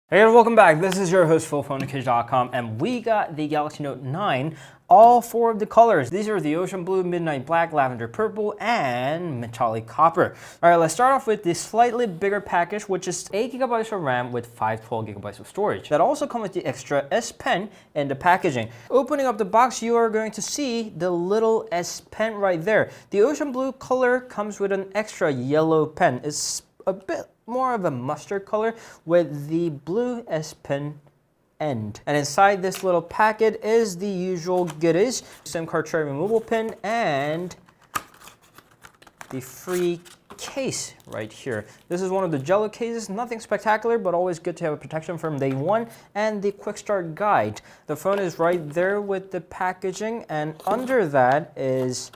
Hey guys, welcome back. This is your host Phil from underKG.com, and we got the Galaxy Note 9, all four of the colors. These are the Ocean Blue, Midnight Black, Lavender Purple, and Metallic Copper. All right, let's start off with the slightly bigger package, which is 8 GB of RAM with 512 GB of storage. That also comes with the extra S Pen in the packaging. Opening up the box, you are going to see the little S Pen right there. The Ocean Blue color comes with an extra yellow pen. It's a bit more of a mustard color with the blue S Pen end. And inside this little packet is the usual goodies: SIM card tray removal pin and the free case right here. This is one of the Jello cases, nothing spectacular, but always good to have a protection from day one, and the quick start guide. The phone is right there with the packaging, and under that is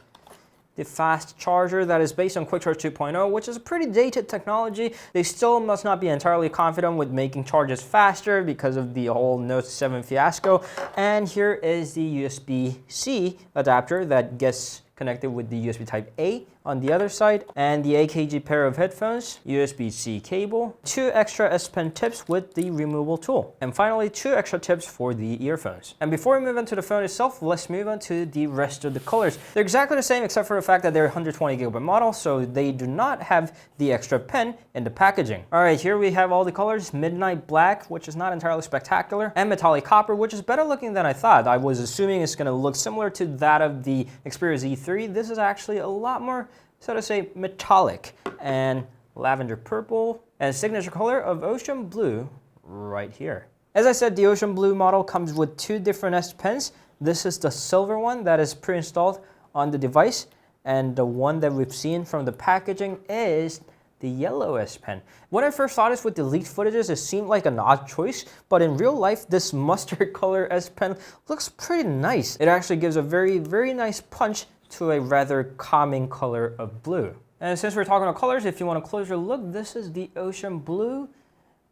the fast charger that is based on Quick Charge 2.0, which is a pretty dated technology. They still must not be entirely confident with making charges faster because of the whole Note 7 fiasco. And here is the USB-C adapter that gets connected with the USB Type-A on the other side, and the AKG pair of headphones, USB-C cable, 2 extra S Pen tips with the removal tool, and finally 2 extra tips for the earphones. And before we move on to the phone itself, let's move on to the rest of the colors. They're exactly the same except for the fact that they're 120 GB model, so they do not have the extra pen in the packaging. All right, here we have all the colors: Midnight Black, which is not entirely spectacular, and Metallic Copper, which is better looking than I thought. I was assuming it's going to look similar to that of the Xperia Z3. This is actually a lot more, so to say, metallic. And Lavender Purple, and signature color of Ocean Blue right here. As I said, the Ocean Blue model comes with 2 different S Pens. This is the silver one that is pre-installed on the device, and the one that we've seen from the packaging is the yellow S Pen. When I first saw this with the leaked footages, it seemed like an odd choice, but in real life, this mustard color S Pen looks pretty nice. It actually gives a very, very nice punch to a rather calming color of blue. And since we're talking about colors, if you want a closer look, this is the Ocean Blue,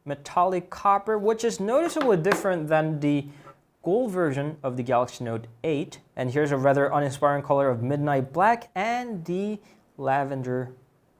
Metallic Copper, which is noticeably different than the gold version of the Galaxy Note 8. And here's a rather uninspiring color of Midnight Black and the Lavender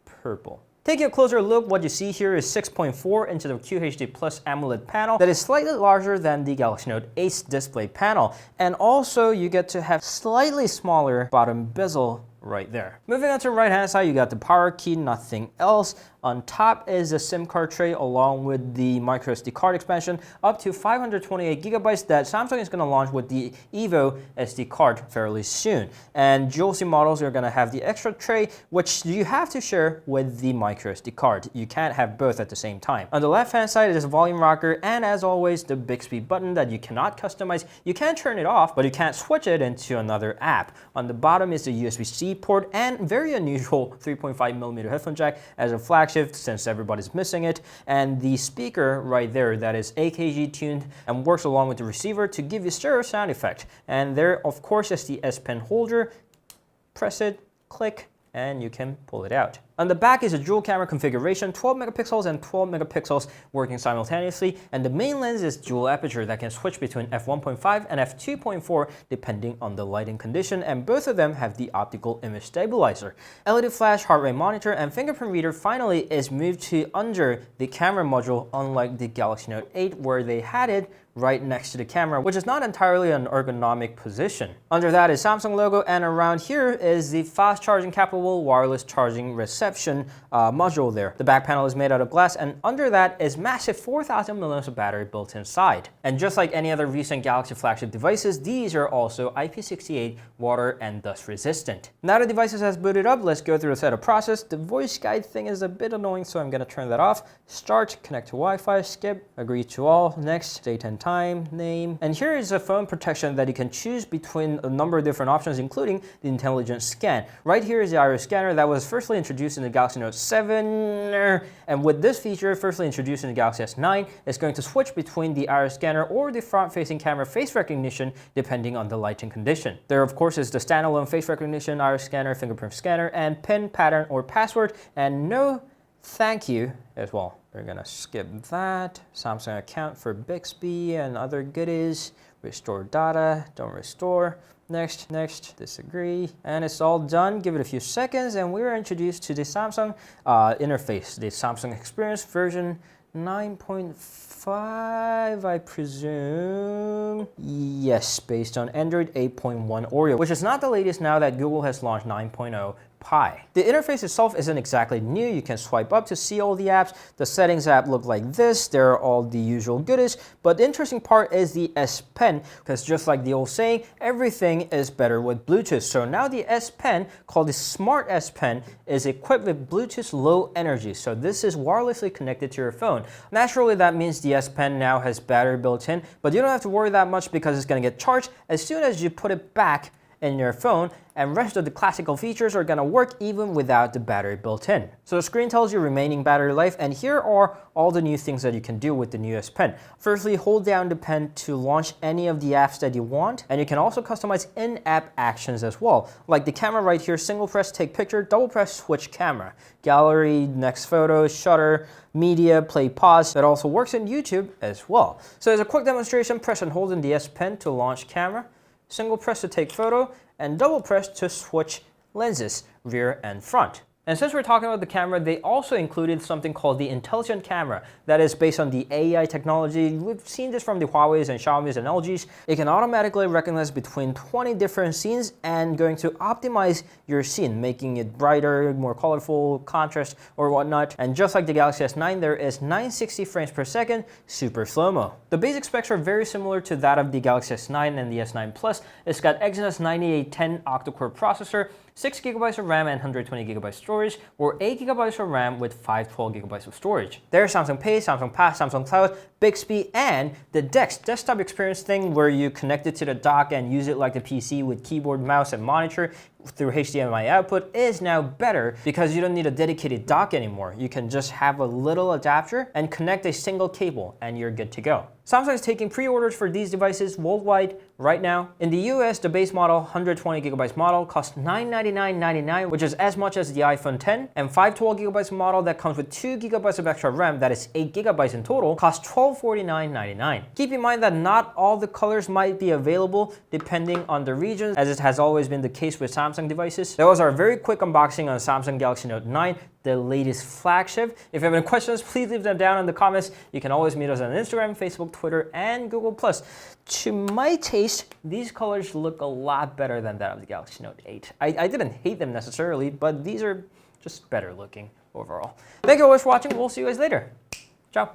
Purple. Taking a closer look, what you see here is 6.4 inches of QHD Plus AMOLED panel that is slightly larger than the Galaxy Note 8's display panel. And also you get to have slightly smaller bottom bezel right there. Moving on to the right hand side, you got the power key, nothing else. On top is a SIM card tray along with the microSD card expansion up to 528 GB that Samsung is going to launch with the Evo SD card fairly soon. And dual SIM models are going to have the extra tray, which you have to share with the microSD card. You can't have both at the same time. On the left hand side is a volume rocker, and as always, the Bixby button that you cannot customize. You can turn it off, but you can't switch it into another app. On the bottom is the USB-C port and very unusual 3.5mm headphone jack as a flagship, since everybody's missing it, and the speaker right there that is AKG tuned and works along with the receiver to give you stereo sound effect. And there, of course, is the S Pen holder. Press it, click, and you can pull it out. On the back is a dual camera configuration, 12 megapixels and 12 megapixels working simultaneously, and the main lens is dual aperture that can switch between f1.5 and f2.4 depending on the lighting condition, and both of them have the optical image stabilizer. LED flash, heart rate monitor, and fingerprint reader finally is moved to under the camera module, unlike the Galaxy Note 8 where they had it right next to the camera, which is not entirely an ergonomic position. Under that is Samsung logo, and around here is the fast charging capable wireless charging reception module there. The back panel is made out of glass, and under that is massive 4,000 mAh of battery built inside. And just like any other recent Galaxy flagship devices, these are also IP68 water and dust resistant. Now the devices has booted up, let's go through the setup process. The voice guide thing is a bit annoying, so I'm gonna turn that off. Start, connect to Wi-Fi, skip, agree to all, next, date and time, name. And here is a phone protection that you can choose between a number of different options, including the intelligent scan. Right here is the iris scanner that was firstly introduced in the Galaxy Note 7, and with this feature firstly introduced in the Galaxy S9, it's going to switch between the iris scanner or the front-facing camera face recognition depending on the lighting condition. There, of course, is the standalone face recognition, iris scanner, fingerprint scanner, and PIN, pattern, or password, and no thank you as well. We're gonna skip that. Samsung account for Bixby and other goodies. Restore data, don't restore. Next, next, disagree. And it's all done. Give it a few seconds and we're introduced to the Samsung interface, the Samsung Experience version 9.5, I presume. Yes, based on Android 8.1 Oreo, which is not the latest now that Google has launched 9.0 Pie. The interface itself isn't exactly new. You can swipe up to see all the apps. The settings app look like this. There are all the usual goodies, but the interesting part is the S Pen, because just like the old saying, everything is better with Bluetooth. So now the S Pen, called the Smart S Pen, is equipped with Bluetooth Low Energy. So this is wirelessly connected to your phone. Naturally, that means the S Pen now has battery built in, but you don't have to worry that much because it's going to get charged as soon as you put it back in your phone, and rest of the classical features are going to work even without the battery built in. So the screen tells you remaining battery life, and here are all the new things that you can do with the new S Pen. Firstly, hold down the pen to launch any of the apps that you want, and you can also customize in-app actions as well, like the camera right here. Single press take picture, double press switch camera, gallery, next photo, shutter, media, play, pause. That also works in YouTube as well. So as a quick demonstration, press and hold in the S Pen to launch camera, single press to take photo, and double press to switch lenses, rear and front. And since we're talking about the camera, they also included something called the intelligent camera that is based on the AI technology. We've seen this from the Huawei's and Xiaomi's and LG's. It can automatically recognize between 20 different scenes and going to optimize your scene, making it brighter, more colorful, contrast, or whatnot. And just like the Galaxy S9, there is 960 frames per second, super slow-mo. The basic specs are very similar to that of the Galaxy S9 and the S9 Plus. It's got Exynos 9810 octa-core processor, 6 GB of RAM and 120 GB storage, or 8 GB of RAM with 512 GB of storage. There's Samsung Pay, Samsung Pass, Samsung Cloud, Bixby, and the DeX desktop experience thing where you connect it to the dock and use it like the PC with keyboard, mouse, and monitor through HDMI output is now better because you don't need a dedicated dock anymore. You can just have a little adapter and connect a single cable and you're good to go. Samsung is taking pre-orders for these devices worldwide right now. In the US, the base model 120 GB model costs $999.99, which is as much as the iPhone X, and 512 GB model that comes with 2 GB of extra RAM, that is 8 GB in total, costs $1249.99. Keep in mind that not all the colors might be available depending on the region, as it has always been the case with Samsung devices. That was our very quick unboxing on Samsung Galaxy Note 9, the latest flagship. If you have any questions, please leave them down in the comments. You can always meet us on Instagram, Facebook, Twitter, and Google+. To my taste, these colors look a lot better than that of the Galaxy Note 8. I didn't hate them necessarily, but these are just better looking overall. Thank you all for watching. We'll see you guys later. Ciao.